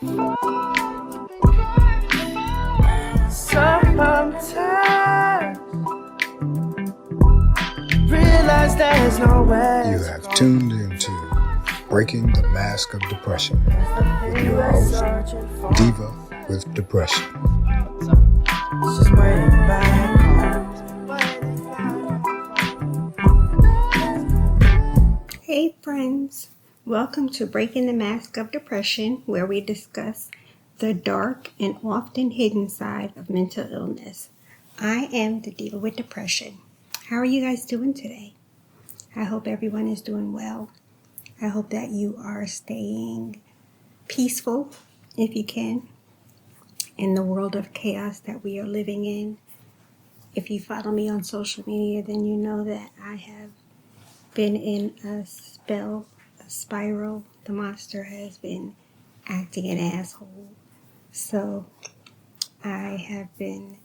Sometimes realize there's no way. You have tuned into Breaking the Mask of Depression with your host, Diva with Depression. Just waiting back. Hey friends, welcome to Breaking the Mask of Depression, where we discuss the dark and often hidden side of mental illness. I am the Diva with Depression. How are you guys doing today? I hope everyone is doing well. I hope that you are staying peaceful, if you can, in the world of chaos that we are living in. If you follow me on social media, then you know that I have been in a spiral. The monster has been acting an asshole. So I have been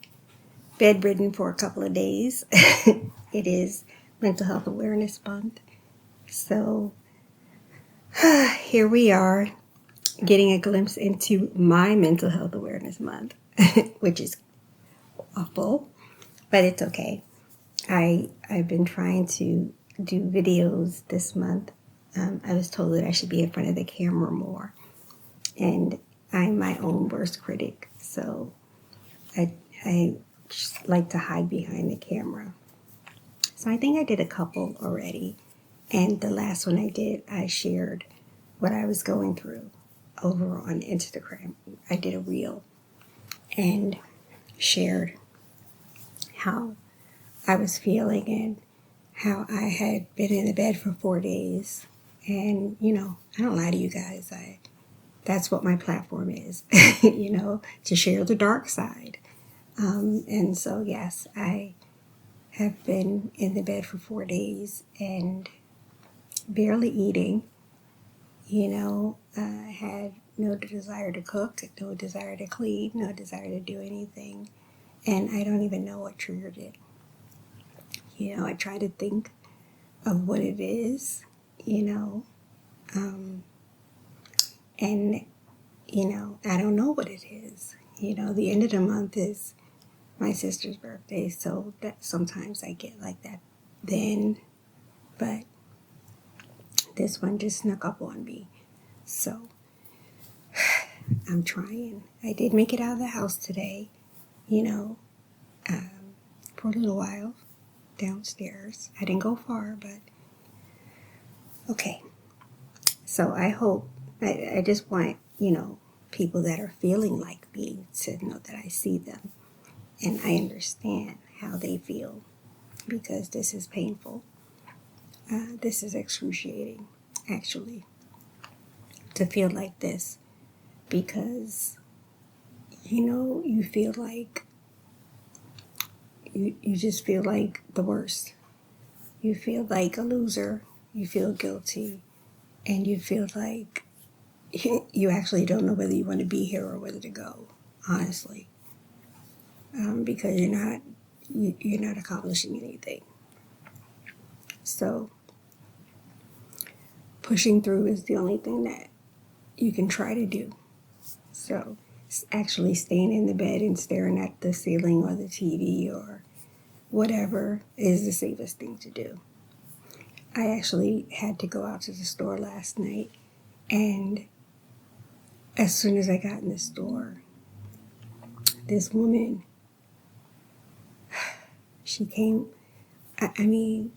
bedridden for a couple of days. It is Mental Health Awareness Month. So here we are getting a glimpse into my Mental Health Awareness Month, which is awful, but it's okay. I've been trying to do videos this month. I was told that I should be in front of the camera more, and I'm my own worst critic, so I just like to hide behind the camera. So I think I did a couple already, and the last one I did, I shared what I was going through over on Instagram. I did a reel and shared how I was feeling and how I had been in the bed for 4 days. And, I don't lie to you guys. That's what my platform is, to share the dark side. And so, yes, I have been in the bed for 4 days and barely eating. I had no desire to cook, no desire to clean, no desire to do anything. And I don't even know what triggered it. I try to think of what it is, and, I don't know what it is. The end of the month is my sister's birthday, so that sometimes I get like that then, but this one just snuck up on me. So I'm trying. I did make it out of the house today, for a little while downstairs. I didn't go far, but okay. So I hope, I just want, people that are feeling like me to know that I see them and I understand how they feel, because this is painful. This is excruciating, actually, to feel like this, because, you feel like, you just feel like the worst. You feel like a loser. You feel guilty. And you feel like you actually don't know whether you want to be here or whether to go, honestly, because you're not accomplishing anything. So pushing through is the only thing that you can try to do. So actually staying in the bed and staring at the ceiling or the TV or whatever is the safest thing to do. I actually had to go out to the store last night, and as soon as I got in the store, this woman, she came, I mean,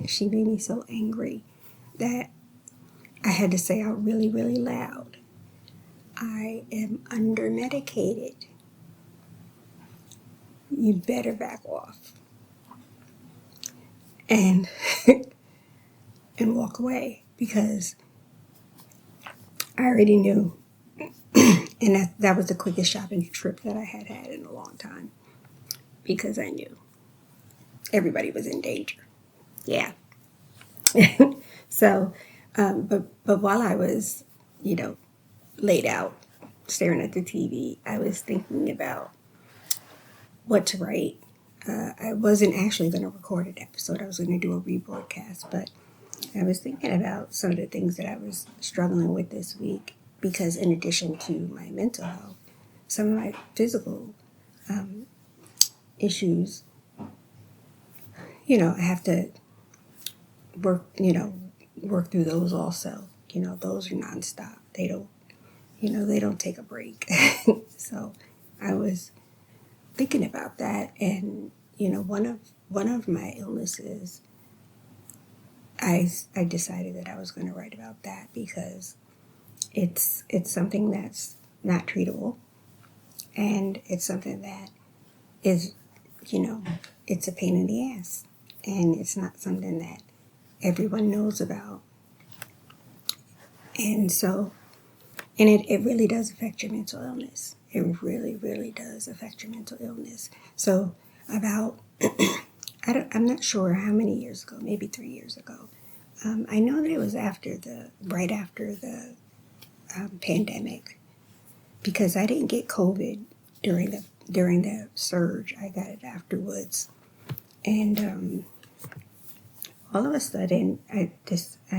she made me so angry that I had to say out really, really loud, I am under-medicated. You better back off. And and walk away, because I already knew. And that was the quickest shopping trip that I had in a long time, because I knew everybody was in danger. Yeah. So, but while I was, laid out staring at the TV, I was thinking about what to write. I wasn't actually going to record an episode. I was going to do a rebroadcast, but I was thinking about some of the things that I was struggling with this week because in addition to my mental health, some of my physical issues, I have to work through those also. Those are nonstop. They don't take a break. So I was thinking about that, and one of my illnesses, I decided that I was going to write about that because it's something that's not treatable, and it's something that is, it's a pain in the ass, and it's not something that everyone knows about. And so, and it really does affect your mental illness. It really, really does affect your mental illness. So about, I'm not sure how many years ago, maybe 3 years ago. I know that it was right after the pandemic, because I didn't get COVID during the surge. I got it afterwards, and all of a sudden, I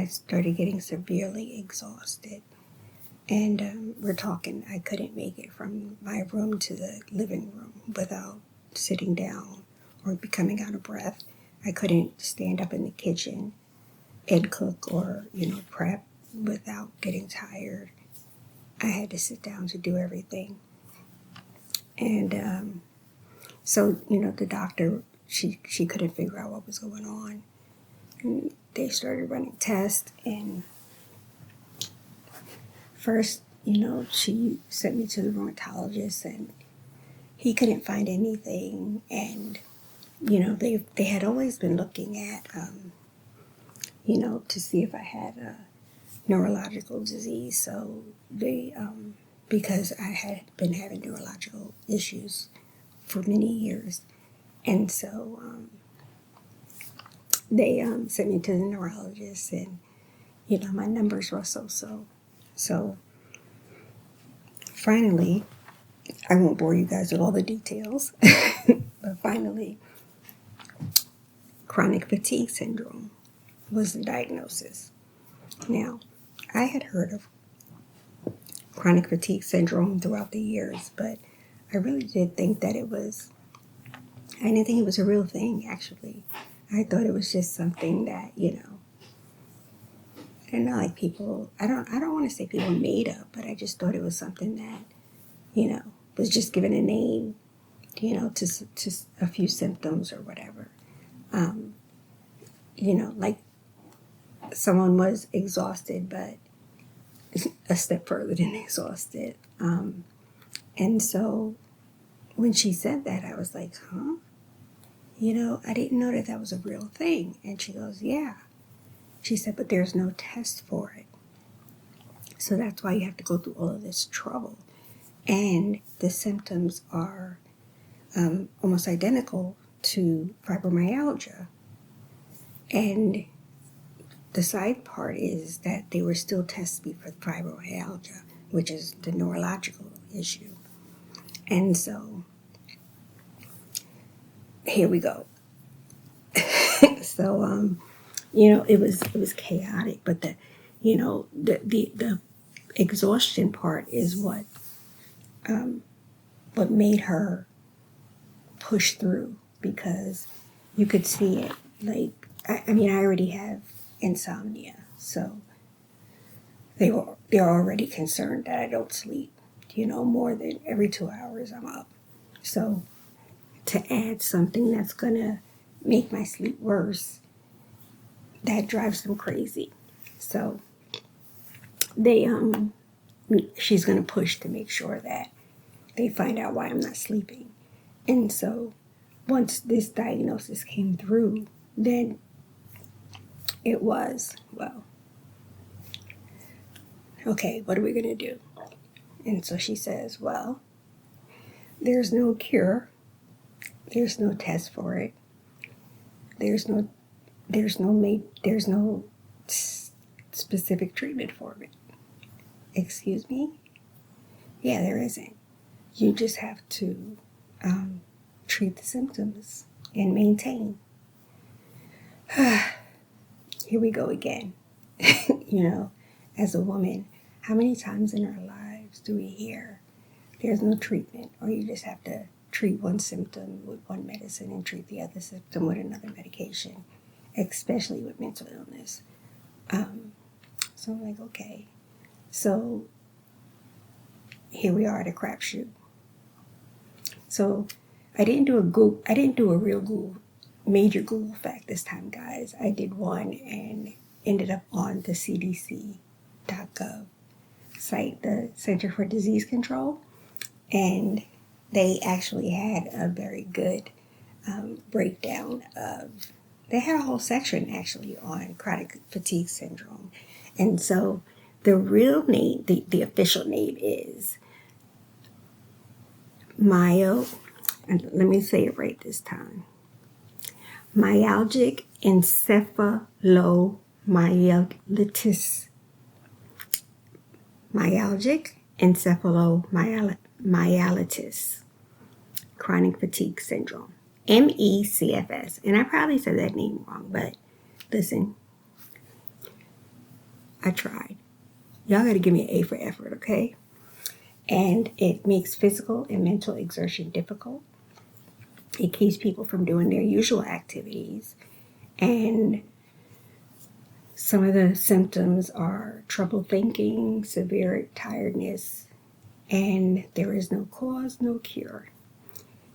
started getting severely exhausted. And we're talking, I couldn't make it from my room to the living room without sitting down or becoming out of breath. I couldn't stand up in the kitchen and cook or, prep without getting tired. I had to sit down to do everything. And so, the doctor, she couldn't figure out what was going on. And they started running tests, and first, she sent me to the rheumatologist, and he couldn't find anything. And, they had always been looking at, to see if I had a neurological disease. So they, because I had been having neurological issues for many years. And so they sent me to the neurologist, and, my numbers were so. So finally, I won't bore you guys with all the details, but finally, chronic fatigue syndrome was the diagnosis. Now, I had heard of chronic fatigue syndrome throughout the years, but I really did think that I didn't think it was a real thing, actually. I thought it was just something that, I don't know, like people, I don't want to say people made up, but I just thought it was something that, was just given a name, to a few symptoms or whatever. Like someone was exhausted, but a step further than exhausted. And so when she said that, I was like, huh? I didn't know that was a real thing. And she goes, yeah. She said, but there's no test for it. So that's why you have to go through all of this trouble. And the symptoms are almost identical to fibromyalgia. And the side part is that they were still testing me for fibromyalgia, which is the neurological issue. And so here we go. So it was chaotic, but the exhaustion part is what made her push through, because you could see it. Like, I already have insomnia, so they're already concerned that I don't sleep, more than every 2 hours I'm up. So to add something that's gonna make my sleep worse, that drives them crazy. So she's gonna push to make sure that they find out why I'm not sleeping. And so once this diagnosis came through, then it was, well, okay, what are we going to do? And so she says, well, there's no cure. There's no test for it. There's no specific treatment for it. Excuse me? Yeah, there isn't. You just have to treat the symptoms and maintain. Here we go again. As a woman, How many times in our lives do we hear there's no treatment, or you just have to treat one symptom with one medicine and treat the other symptom with another medication, especially with mental illness? So I'm like, okay. So here we are at a crapshoot. So I didn't do a real major Google fact this time, guys. I did one and ended up on the CDC.gov site, the Center for Disease Control, and they actually had a very good breakdown of. They had a whole section actually on chronic fatigue syndrome, and so the real name, the official name is and let me say it right this time. Myalgic encephalomyelitis. Myalgic encephalomyelitis. Chronic fatigue syndrome. MECFS. And I probably said that name wrong, but listen, I tried. Y'all gotta give me an A for effort, okay? And it makes physical and mental exertion difficult. It keeps people from doing their usual activities. And some of the symptoms are trouble thinking, severe tiredness, and there is no cause, no cure.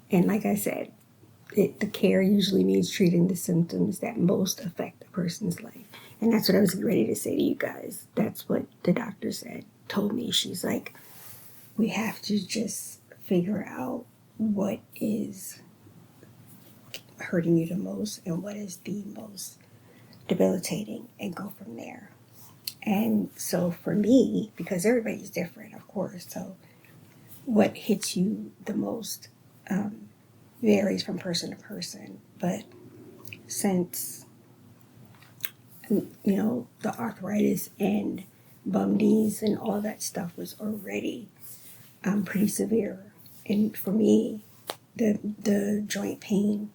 And like I said, the care usually means treating the symptoms that most affect a person's life. And that's what I was ready to say to you guys. That's what the doctor told me. She's like, we have to just figure out what is hurting you the most and what is the most debilitating and go from there. And so for me, because everybody's different, of course, so what hits you the most varies from person to person. But since, the arthritis and bum knees and all that stuff was already pretty severe. And for me, the joint pain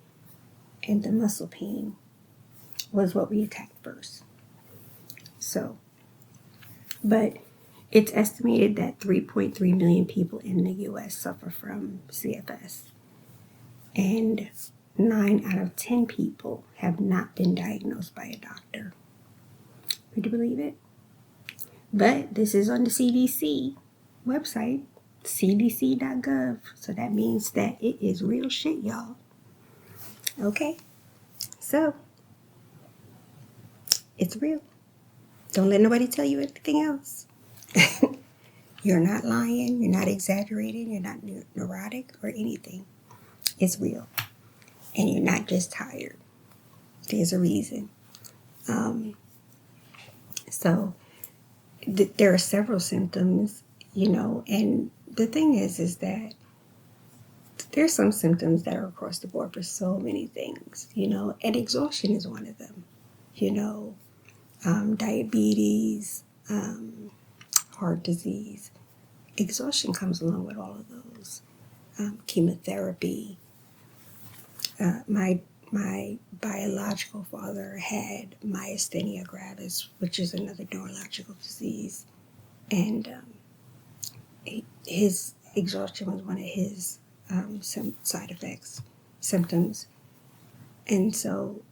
and the muscle pain was what we attacked first. So, but it's estimated that 3.3 million people in the U.S. suffer from CFS. And 9 out of 10 people have not been diagnosed by a doctor. Would you believe it? But this is on the CDC website, cdc.gov. So that means that it is real shit, y'all. Okay? So, it's real. Don't let nobody tell you anything else. You're not lying. You're not exaggerating. You're not neurotic or anything. It's real. And you're not just tired. There's a reason. So there are several symptoms, and the thing is that there's some symptoms that are across the board for so many things, and exhaustion is one of them, diabetes, heart disease. Exhaustion comes along with all of those. Chemotherapy. My biological father had myasthenia gravis, which is another neurological disease, and his exhaustion was one of his side effects, symptoms. And so,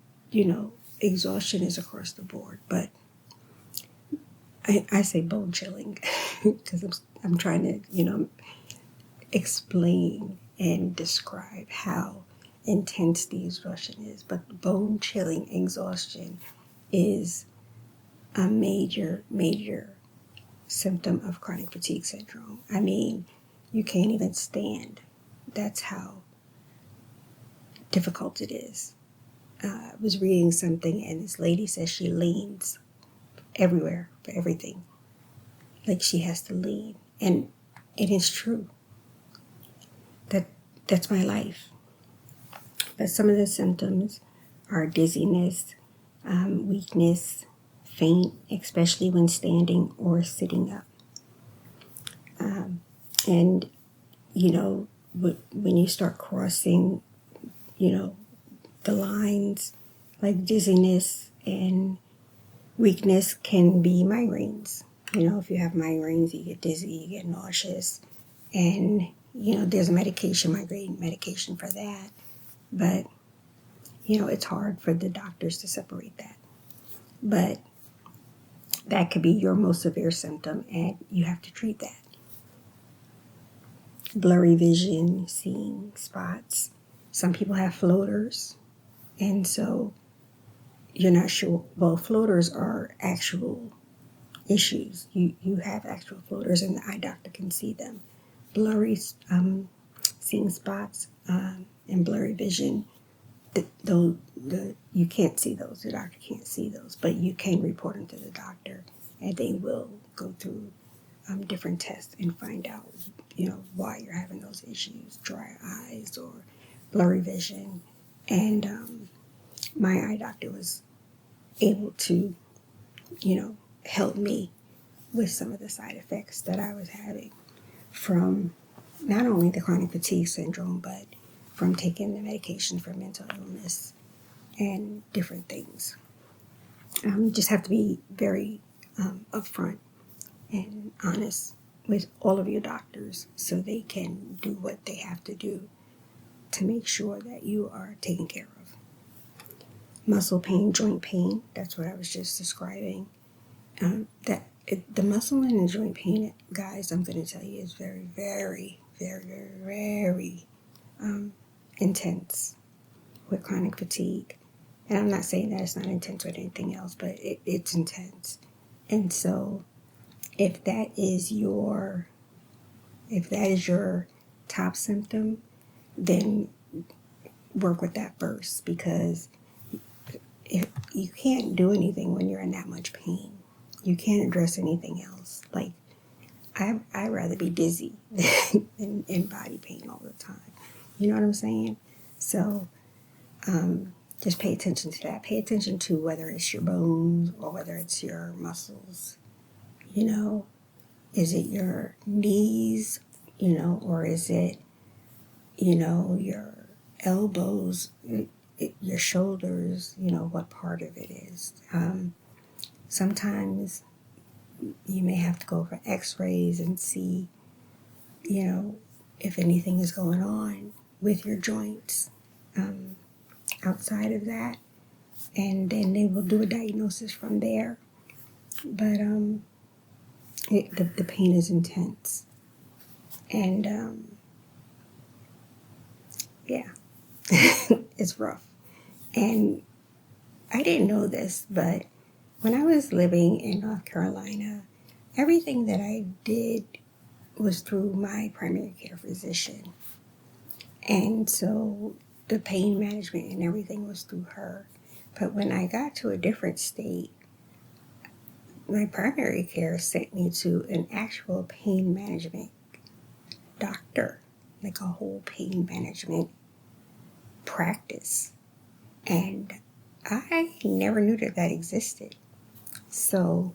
exhaustion is across the board, but I say bone chilling because I'm trying to, explain and describe how intense the exhaustion is. But bone chilling exhaustion is a major symptom of chronic fatigue syndrome. I mean, you can't even stand. That's how difficult it is. I was reading something and this lady says she leans everywhere for everything. Like she has to lean. And it is true. That's my life. But some of the symptoms are dizziness, weakness, faint, especially when standing or sitting up. And, when you start crossing, the lines, like dizziness and weakness can be migraines. If you have migraines, you get dizzy, you get nauseous, and there's a migraine medication for that. But it's hard for the doctors to separate that. But that could be your most severe symptom, and you have to treat that. Blurry vision, seeing spots. Some people have floaters, and so you're not sure. Well, floaters are actual issues. You have actual floaters, and the eye doctor can see them. Blurry seeing spots and blurry vision, you can't see those. The doctor can't see those, but you can report them to the doctor, and they will go through different tests and find out, why you're having those issues, dry eyes or blurry vision. And my eye doctor was able to, help me with some of the side effects that I was having from not only the chronic fatigue syndrome, but from taking the medication for mental illness and different things. You just have to be very upfront and honest with all of your doctors so they can do what they have to do to make sure that you are taken care of. Muscle pain, joint pain, that's what I was just describing. The muscle and the joint pain, guys, I'm going to tell you, is very, very, very, very, very intense with chronic fatigue. And I'm not saying that it's not intense with anything else, but it's intense. And so if that is your top symptom, then work with that first, because if you can't do anything when you're in that much pain. You can't address anything else. Like, I'd rather be dizzy than in body pain all the time. You know what I'm saying? So just pay attention to that. Pay attention to whether it's your bones or whether it's your muscles. Is it your knees, or is it, your elbows, your shoulders, what part of it is. Sometimes you may have to go for x-rays and see, if anything is going on with your joints outside of that. And then they will do a diagnosis from there. But the pain is intense. And yeah, it's rough. And I didn't know this, but when I was living in North Carolina, everything that I did was through my primary care physician. And so the pain management and everything was through her. But when I got to a different state, my primary care sent me to an actual pain management doctor, like a whole pain management practice. And I never knew that existed. So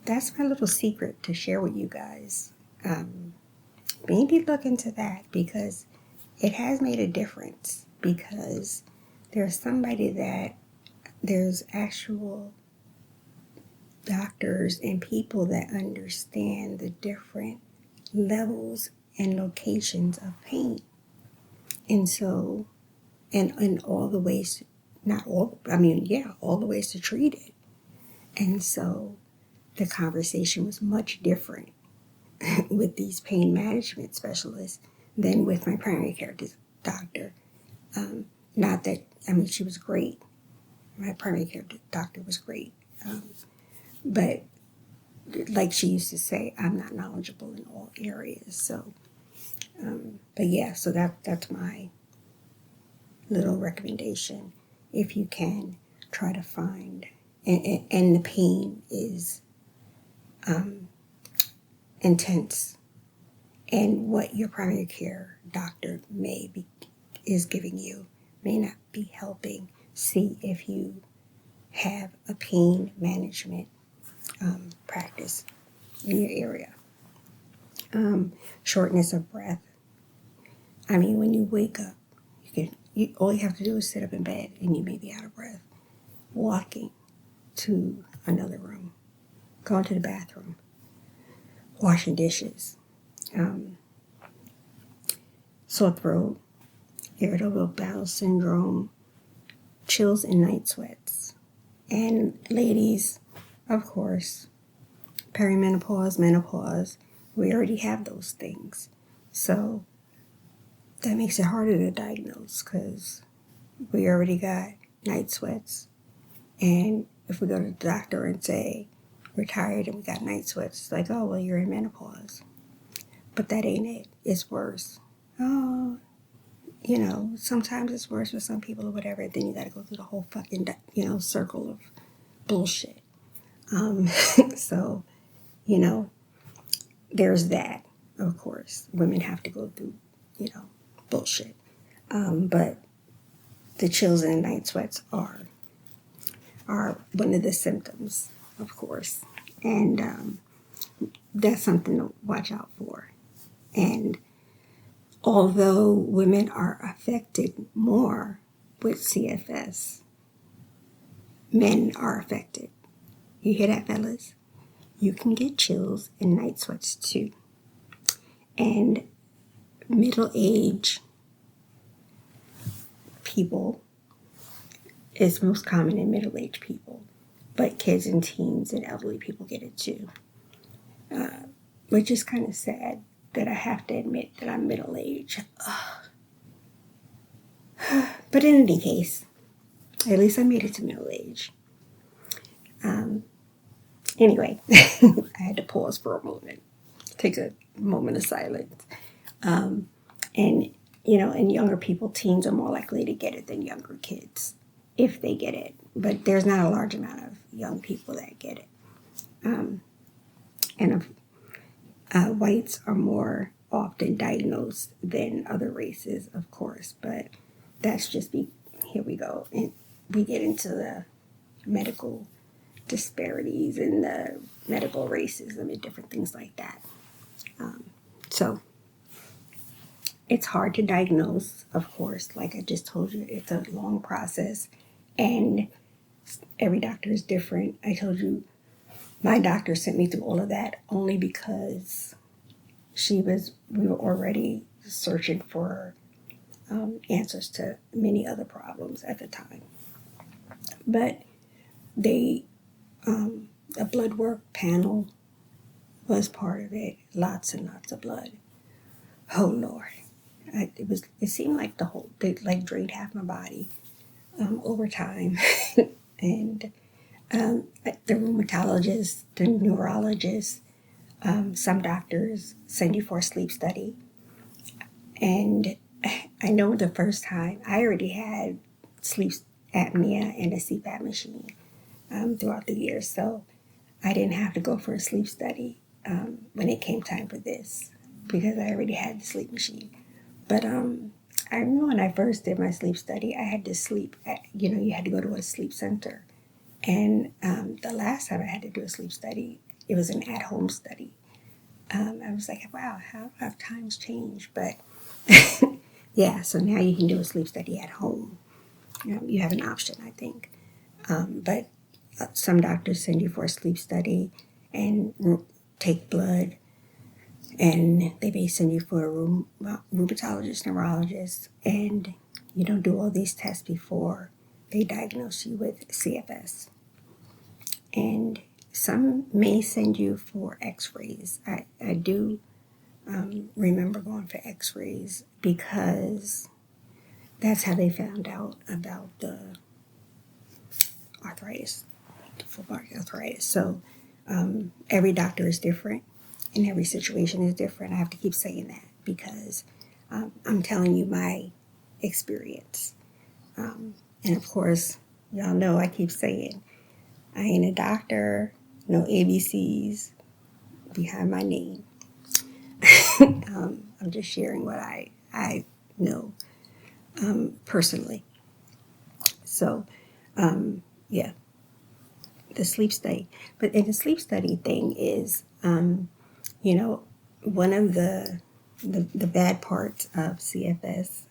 that's my little secret to share with you guys. Maybe look into that, because it has made a difference, because there's actual doctors and people that understand the different levels and locations of pain. And so, and all the ways, all the ways to treat it. And so the conversation was much different with these pain management specialists than with my primary care doctor. Not that, she was great. My primary care doctor was great. But like she used to say, I'm not knowledgeable in all areas. So, but yeah, so that's my little recommendation. If you can, try to find, and the pain is intense, and what your primary care doctor is giving you may not be helping. See if you have a pain management practice in your area. Shortness of breath. When you wake up, all you have to do is sit up in bed and you may be out of breath. Walking to another room, going to the bathroom, washing dishes, sore throat, irritable bowel syndrome, chills and night sweats. And ladies, of course, perimenopause, menopause, we already have those things. So that makes it harder to diagnose because we already got night sweats. And if we go to the doctor and say we're tired and we got night sweats, it's like, oh, well, you're in menopause. But that ain't it. It's worse. Oh, sometimes it's worse for some people or whatever. Then you got to go through the whole fucking, circle of bullshit. So, there's that, of course. Women have to go through, bullshit. But the chills and the night sweats are one of the symptoms, of course. And that's something to watch out for. And although women are affected more with CFS, men are affected. You hear that, fellas? You can get chills and night sweats too. And middle-aged people is most common in middle-aged people, but kids and teens and elderly people get it too. Which is kind of sad that I have to admit that I'm middle-aged. But in any case, at least I made it to middle age. Anyway, I had to pause for a moment, take a moment of silence. And, and younger people, teens are more likely to get it than younger kids, if they get it. But there's not a large amount of young people that get it. And whites are more often diagnosed than other races, of course. But that's just here we go. And we get into the medical disparities and the medical racism and different things like that. So it's hard to diagnose, of course. Like I just told you, it's a long process and every doctor is different. I told you my doctor sent me through all of that only because we were already searching for answers to many other problems at the time. But a blood work panel was part of it. Lots and lots of blood. Oh Lord, it seemed like they drained half my body over time, and the rheumatologist, the neurologist, some doctors send you for a sleep study, and I know the first time I already had sleep apnea and a CPAP machine throughout the years, so I didn't have to go for a sleep study when it came time for this because I already had the sleep machine. But I remember when I first did my sleep study, I had to sleep at, you had to go to a sleep center. And the last time I had to do a sleep study, it was an at-home study. I was like, wow, how have times changed? But yeah, so now you can do a sleep study at home. You have an option, I think. But some doctors send you for a sleep study and take blood, and they may send you for a rheumatologist, neurologist, and you don't do all these tests before they diagnose you with CFS. And some may send you for x-rays. I do remember going for x-rays because that's how they found out about the arthritis, full body arthritis. So every doctor is different and every situation is different. I have to keep saying that because I'm telling you my experience. And of course, y'all know I keep saying I ain't a doctor, no ABCs behind my name. I'm just sharing what I know personally. So, yeah, the sleep study. But in the sleep study thing is, one of the bad parts of CFS,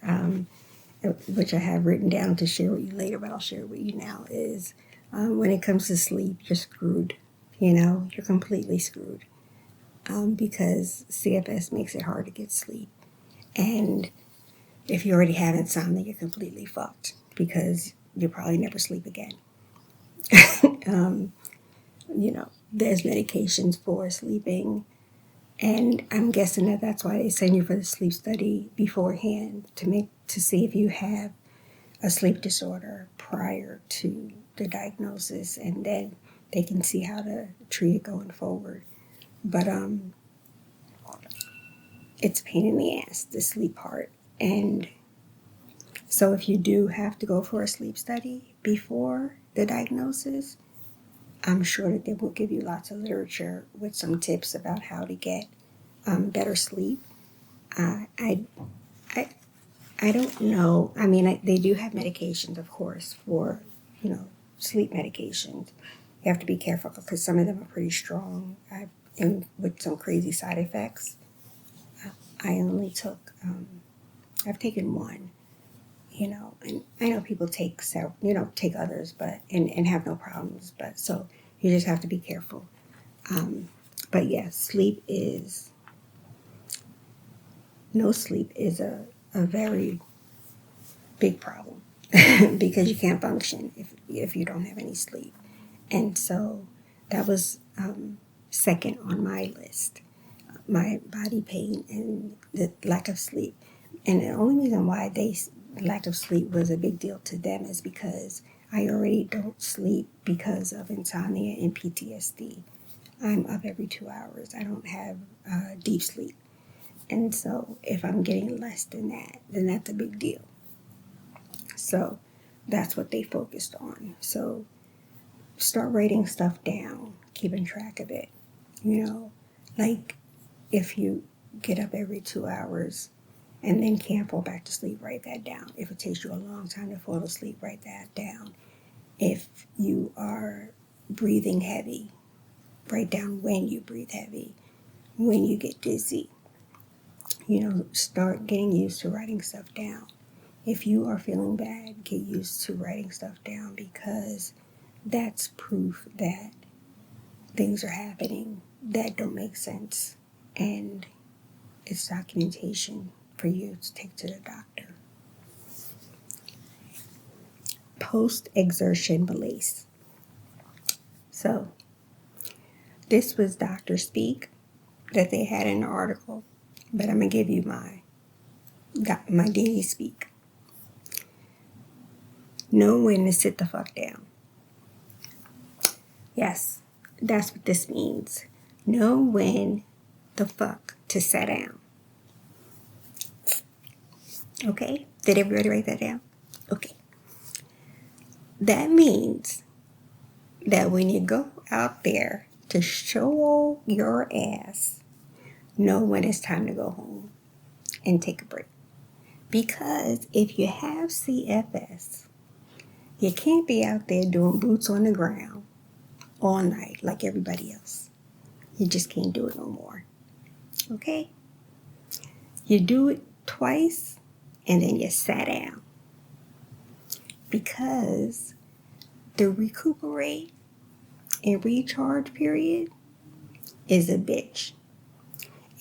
which I have written down to share with you later, but I'll share it with you now, is when it comes to sleep, you're screwed. You're completely screwed. because CFS makes it hard to get sleep. And if you already have insomnia, you're completely fucked because you'll probably never sleep again. There's medications for sleeping, and I'm guessing that that's why they send you for the sleep study beforehand to see if you have a sleep disorder prior to the diagnosis, and then they can see how to treat it going forward. But it's a pain in the ass, the sleep part. And so if you do have to go for a sleep study before the diagnosis, I'm sure that they will give you lots of literature with some tips about how to get better sleep. I, I, I don't know. I mean, they do have medications, of course, for, sleep medications. You have to be careful because some of them are pretty strong and with some crazy side effects. I only took, I've taken one, and I know people take several, take others, but, and have no problems, but so you just have to be careful. But yes, no sleep is a very big problem because you can't function if you don't have any sleep. And so that was second on my list, my body pain and the lack of sleep. And the only reason why lack of sleep was a big deal to them is because I already don't sleep because of insomnia and PTSD. I'm up every 2 hours. I don't have deep sleep. And so if I'm getting less than that, then that's a big deal. So that's what they focused on. So start writing stuff down, keeping track of it. Like if you get up every 2 hours and then can't fall back to sleep, write that down. If it takes you a long time to fall asleep, write that down. If you are breathing heavy, write down when you breathe heavy, when you get dizzy. Start getting used to writing stuff down. If you are feeling bad, get used to writing stuff down because that's proof that things are happening that don't make sense. And it's documentation for you to take to the doctor. Post-exertion malaise. So this was doctor speak that they had in the article, but I'm going to give you my daily speak. Know when to sit the fuck down. Yes, that's what this means. Know when the fuck to sit down. Okay? Did everybody write that down? Okay. That means that when you go out there to show your ass, know when it's time to go home and take a break. Because if you have CFS, you can't be out there doing boots on the ground all night like everybody else. You just can't do it no more. Okay? You do it twice and then you sat down. Because the recuperate and recharge period is a bitch.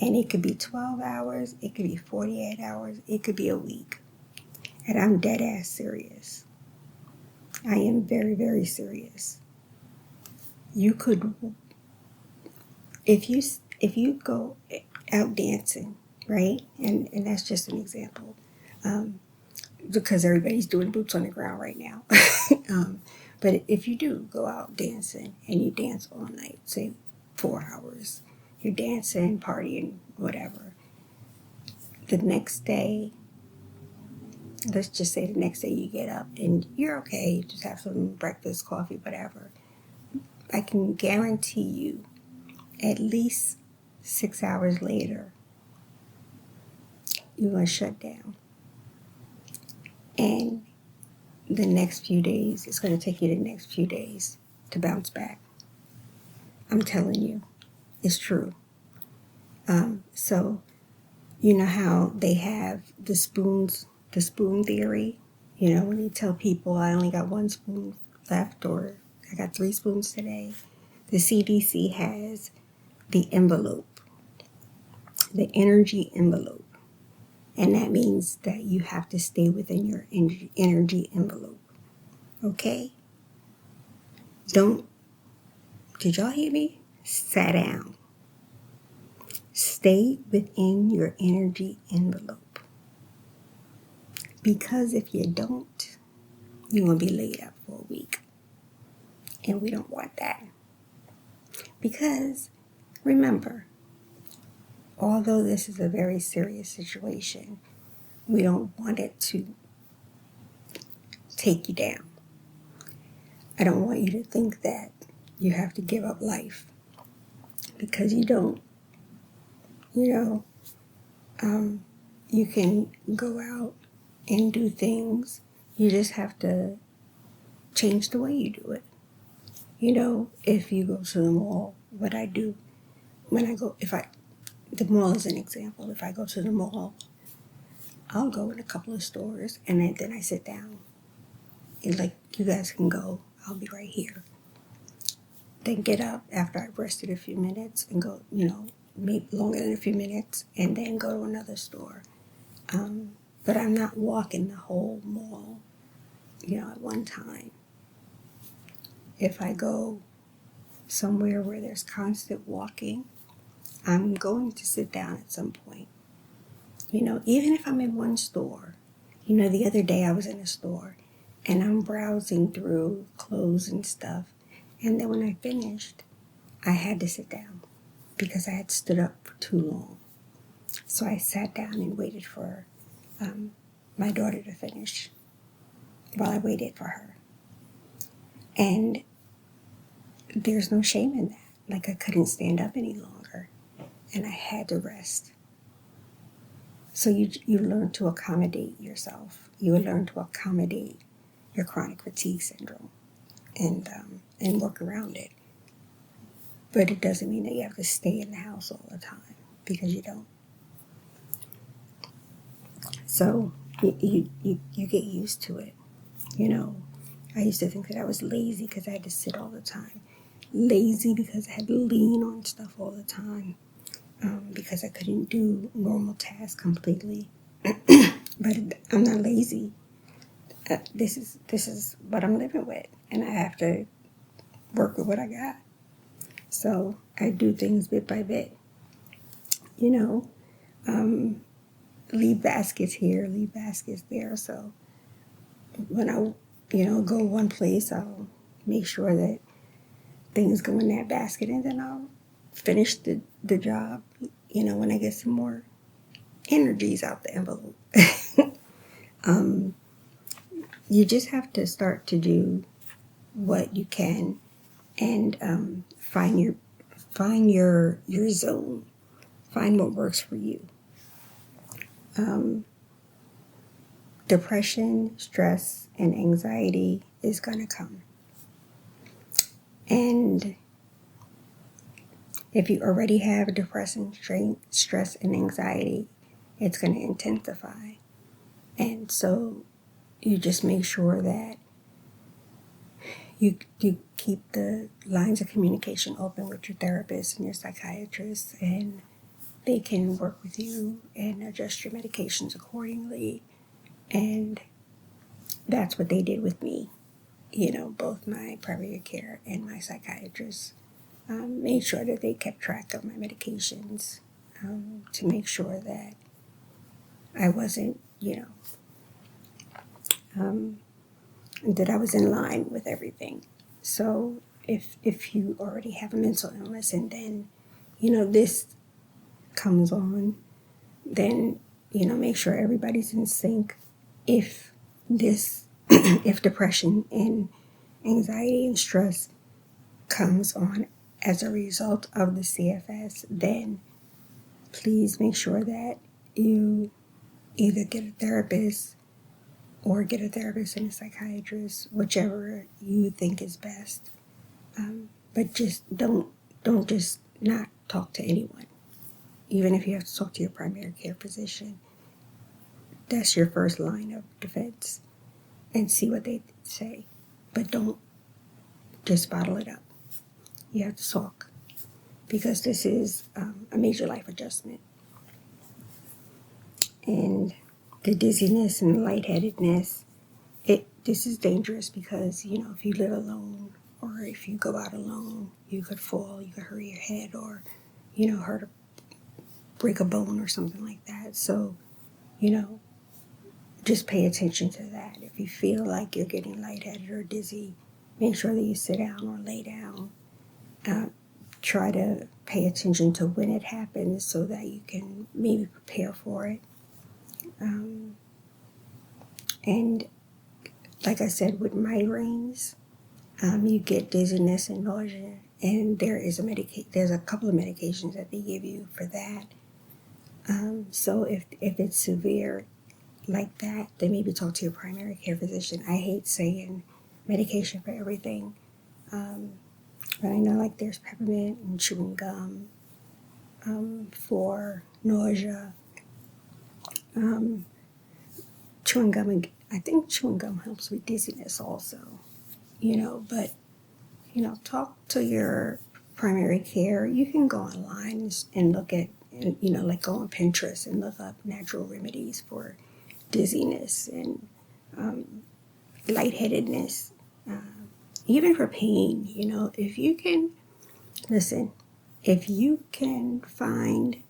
And it could be 12 hours, it could be 48 hours, it could be a week. And I'm dead ass serious. I am very, very serious. You could, if you go out dancing, right? And that's just an example. Because everybody's doing boots on the ground right now. But if you do go out dancing and you dance all night, say 4 hours, you're dancing, partying, whatever. The next day, let's just say the next day you get up and you're okay, you just have some breakfast, coffee, whatever. I can guarantee you at least 6 hours later, you're going to shut down. And the next few days, it's going to take you the next few days to bounce back. I'm telling you, it's true. So, you know how they have the spoon theory? When you tell people I only got 1 spoon left or I got 3 spoons today. The CDC has the envelope the energy envelope. And that means that you have to stay within your energy envelope. Okay? Did y'all hear me? Sit down. Stay within your energy envelope. Because if you don't, you're going to be laid up for a week. And we don't want that. Because remember, although this is a very serious situation, we don't want it to take you down. I don't want you to think that you have to give up life, because you don't. You can go out and do things. You just have to change the way you do it. If you go to the mall, what I do the mall is an example. If I go to the mall, I'll go in a couple of stores and then I sit down. And like, you guys can go, I'll be right here. Then get up after I've rested a few minutes and go, maybe longer than a few minutes, and then go to another store. But I'm not walking the whole mall, at one time. If I go somewhere where there's constant walking, I'm going to sit down at some point. Even if I'm in one store. The other day I was in a store and I'm browsing through clothes and stuff. And then when I finished, I had to sit down because I had stood up for too long. So I sat down and waited for my daughter to finish while I waited for her. And there's no shame in that. Like, I couldn't stand up any longer and I had to rest. So you learn to accommodate yourself. You learn to accommodate your chronic fatigue syndrome and work around it. But it doesn't mean that you have to stay in the house all the time, because you don't. So you get used to it. I used to think that I was lazy because I had to sit all the time. Lazy because I had to lean on stuff all the time. Because I couldn't do normal tasks completely. But I'm not lazy. This is what I'm living with, and I have to work with what I got. So I do things bit by bit. Leave baskets here, leave baskets there. So when I, go one place, I'll make sure that things go in that basket, and then I'll finish the job, when I get some more energies out the envelope. You just have to start to do what you can and find your zone. Find what works for you. Depression, stress, and anxiety is going to come. And if you already have depression, stress, and anxiety, it's going to intensify. And so you just make sure that you keep the lines of communication open with your therapist and your psychiatrist, and they can work with you and adjust your medications accordingly. And that's what they did with me. Both my primary care and my psychiatrist made sure that they kept track of my medications to make sure that I wasn't, that I was in line with everything. So if you already have a mental illness and then, this comes on, then, make sure everybody's in sync. If if depression and anxiety and stress comes on as a result of the CFS, then please make sure that you either get a therapist or get a therapist and a psychiatrist, whichever you think is best. But just don't just not talk to anyone. Even if you have to talk to your primary care physician, that's your first line of defense, and see what they say. But don't just bottle it up. You have to talk, because this is a major life adjustment. and the dizziness and the lightheadedness. This is dangerous because, if you live alone or if you go out alone, you could fall, you could hurt your head, or, break a bone or something like that. So, just pay attention to that. If you feel like you're getting lightheaded or dizzy, make sure that you sit down or lay down. Try to pay attention to when it happens so that you can maybe prepare for it. And like I said, with migraines, you get dizziness and nausea, and there's a couple of medications that they give you for that. So if it's severe like that, then maybe talk to your primary care physician. I hate saying medication for everything, but I know like there's peppermint and chewing gum for nausea. Chewing gum, and I think chewing gum helps with dizziness also. But talk to your primary care. You can go online and look at, like go on Pinterest and look up natural remedies for dizziness and lightheadedness, even for pain. If you can, listen, if you can find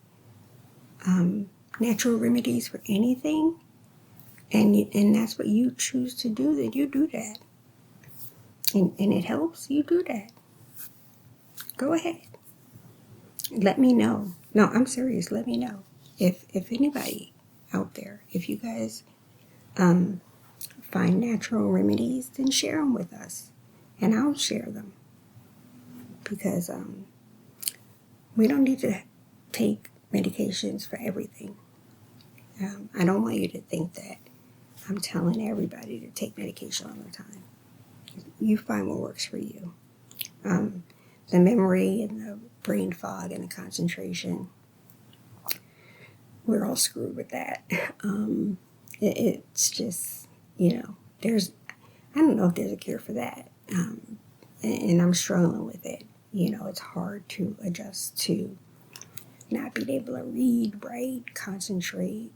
natural remedies for anything, and that's what you choose to do, then you do that. And it helps, you do that. Go ahead. Let me know. No, I'm serious. Let me know. If anybody out there, if you guys find natural remedies, then share them with us. And I'll share them. Because we don't need to take medications for everything. I don't want you to think that I'm telling everybody to take medication all the time. You find what works for you. The memory and the brain fog and the concentration, we're all screwed with that. It's just, I don't know if there's a cure for that. And I'm struggling with it. It's hard to adjust to not being able to read, write, concentrate,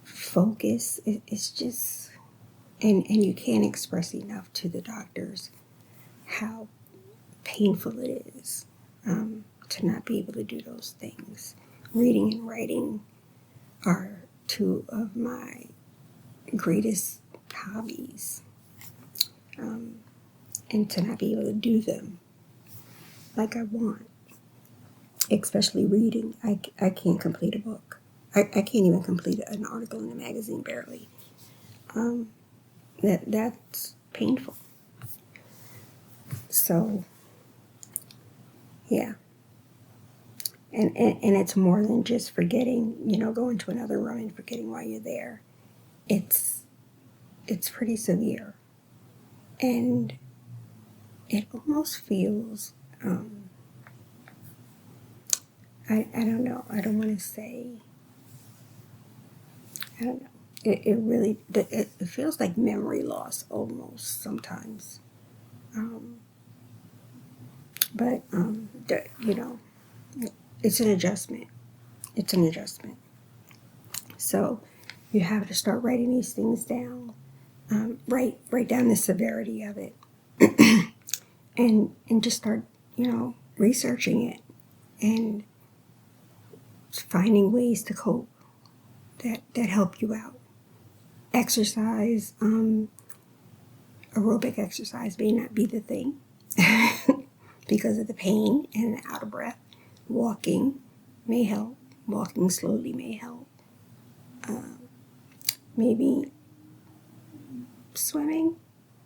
focus. It's just, and you can't express enough to the doctors how painful it is to not be able to do those things. Reading and writing are two of my greatest hobbies, and to not be able to do them like I want, especially reading. I can't complete a book. I can't even complete an article in a magazine, barely. That's painful. So, yeah. And it's more than just forgetting, going to another room and forgetting why you're there. It's pretty severe. And it almost feels, I don't know, I don't want to say, I don't know. It really, it feels like memory loss almost sometimes. But, it's an adjustment. It's an adjustment. So you have to start writing these things down. Write down the severity of it. and just start, researching it and finding ways to cope that help you out. Exercise, aerobic exercise may not be the thing because of the pain and the out of breath. Walking may help. Walking slowly may help. Maybe swimming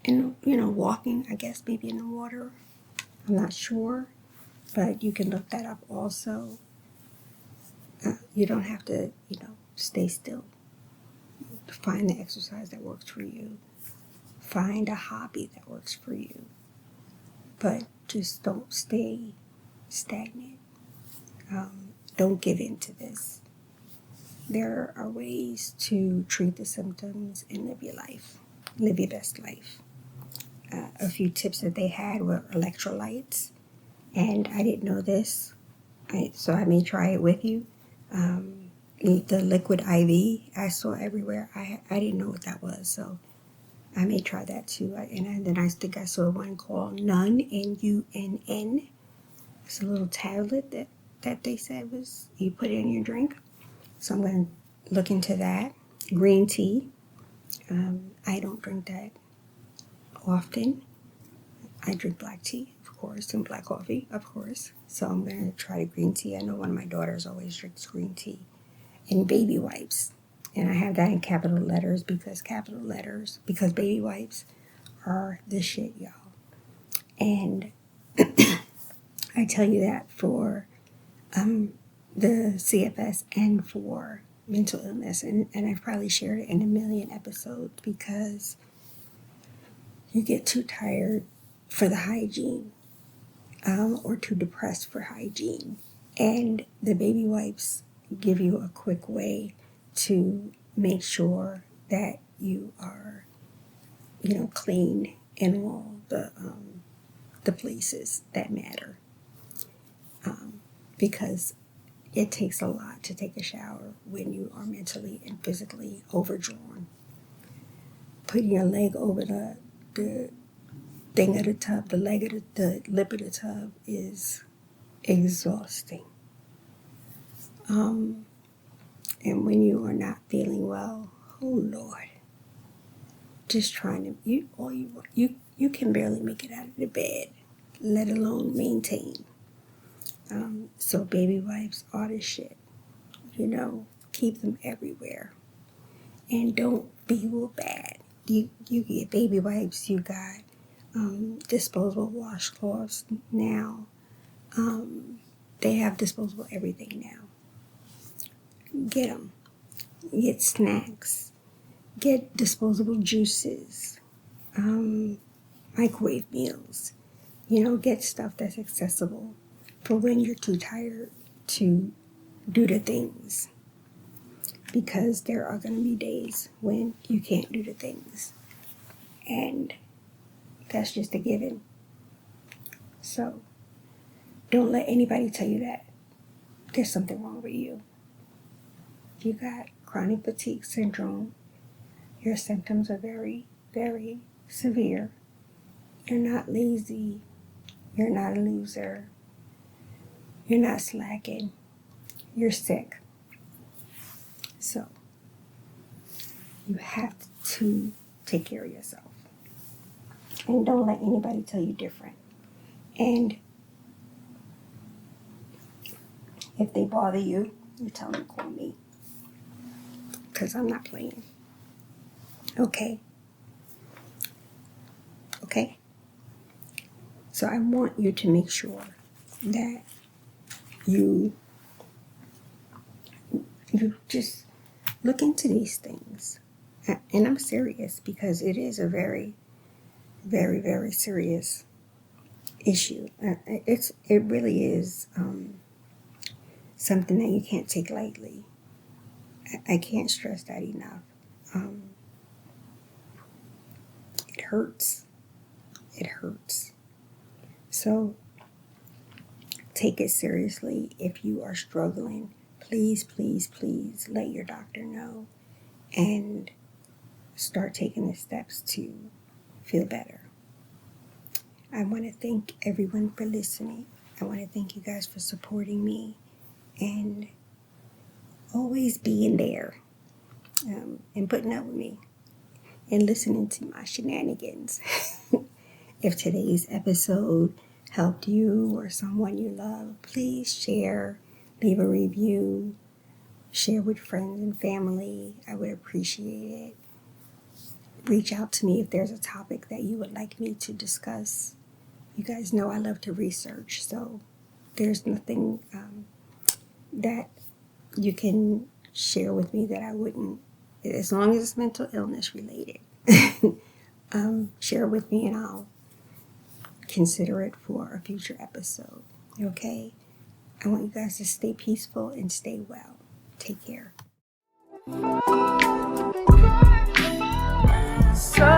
and, walking, I guess, maybe in the water. I'm not sure, but you can look that up also. You don't have to, stay still. Find the exercise that works for you. Find a hobby that works for you. But just don't stay stagnant. Don't give in to this. There are ways to treat the symptoms and live your life. Live your best life. A few tips that they had were electrolytes. And I didn't know this, so I may try it with you. the liquid IV I saw everywhere. I didn't know what that was, so I may try that too. Then I think I saw one called Nun, Nunn. It's a little tablet that they said was you put it in your drink. So I'm going to look into that. Green tea. I don't drink that often. I drink black tea, of course, and black coffee, of course. So I'm going to try the green tea. I know one of my daughters always drinks green tea. And baby wipes. And I have that in capital letters because baby wipes are the shit, y'all. And I tell you that for the CFS and for mental illness. And I've probably shared it in a million episodes because you get too tired for the hygiene or too depressed for hygiene. And the baby wipes give you a quick way to make sure that you are, clean in all the places that matter. Because it takes a lot to take a shower when you are mentally and physically overdrawn. Putting your leg over the thing of the tub, the lip of the tub is exhausting. And when you are not feeling well, oh Lord, just trying to you can barely make it out of the bed, let alone maintain. So baby wipes are the shit. Keep them everywhere, and don't feel bad. You get baby wipes. You got disposable washcloths now. They have disposable everything now. Get them. Get snacks. Get disposable juices. Microwave meals. Get stuff that's accessible for when you're too tired to do the things. Because there are going to be days when you can't do the things. And that's just a given. So don't let anybody tell you that there's something wrong with you. If you got chronic fatigue syndrome, your symptoms are very, very severe. You're not lazy. You're not a loser. You're not slacking. You're sick. So you have to take care of yourself. And don't let anybody tell you different. And if they bother you, you tell them to call me. Because I'm not playing. Okay? Okay? So I want you to make sure that you just look into these things. And I'm serious because it is a very, very, very serious issue. It really is something that you can't take lightly. I can't stress that enough. It hurts. It hurts. So take it seriously. If you are struggling, please, please, please let your doctor know and start taking the steps to feel better. I want to thank everyone for listening. I want to thank you guys for supporting me and always being there and putting up with me and listening to my shenanigans. If today's episode helped you or someone you love, please share, leave a review, share with friends and family. I would appreciate it. Reach out to me if there's a topic that you would like me to discuss. You guys know I love to research, so there's nothing that you can share with me that I wouldn't, as long as it's mental illness related. Share with me and I'll consider it for a future episode. Okay? I want you guys to stay peaceful and stay well. Take care. So